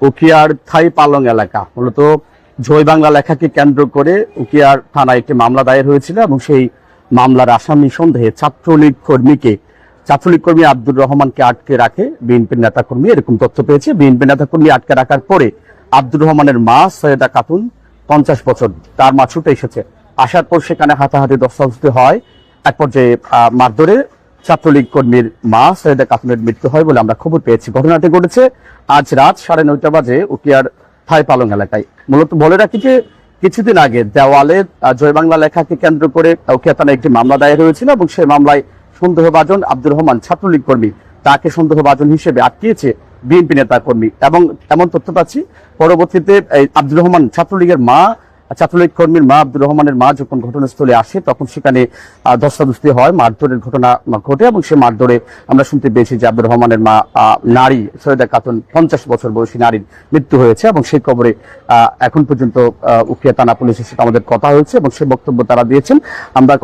উখিয়ার থাই পালং এলাকা, মূলত জয় বাংলা লেখাকে কেন্দ্র করে উখিয়ার থানায় একটি মামলা দায়ের হয়েছিল এবং সেই মামলার আসামি সন্দেহে ছাত্রলীগ কর্মী আব্দুর রহমানকে আটকে রাখে বিএনপির নেতাকর্মী, এরকম তথ্য পেয়েছে। বিএনপি নেতাকর্মী আটকে রাখার পরে আব্দুর রহমানের মা সৈয়দা খাতুন 50 বছর, তার মা ছুটে এসেছে। আসার পর সেখানে হাতাহাতি ধস্তাধস্তি হয়, এক পর্যায়ে মারধরে ছাত্রলীগ কর্মীর মা সৈয়দা খাতুনের মৃত্যু হয় বলে আমরা খবর পেয়েছি। ঘটনাটি ঘটেছে আজ রাত 9:30 বাজে উখিয়ার থাই পালং এলাকায়। মূলত বলে রাখি যে কিছুদিন আগে দেওয়ালে জয় বাংলা লেখাকে কেন্দ্র করে উখিয়া থানায় একটি মামলা দায়ের হয়েছিল এবং সেই মামলায় সন্দেহভাজন আব্দুর রহমান ছাত্রলীগ কর্মী, তাকে সন্দেহভাজন হিসেবে আটকিয়েছে বিএনপি নেতা কর্মী। এবং এমন তথ্য পাচ্ছি পরবর্তীতে আব্দুর রহমান ছাত্রলীগ কর্মীর মা আব্দুর রহমানের মা যখন ঘটনাস্থলে আসে তখন সেখানে ধস্তাধস্তি হয়, মারধরের ঘটনা ঘটে এবং সে মারধরে আমরা শুনতে পেয়েছি যে আব্দুর রহমানের মা নারী সৈয়দা খাতুন 50 বছর বয়সী নারীর মৃত্যু হয়েছে এবং সেই খবরে এখন পর্যন্ত উখিয়া থানা পুলিশের সাথে আমাদের কথা হয়েছে এবং সে বক্তব্য তারা দিয়েছেন। আমরা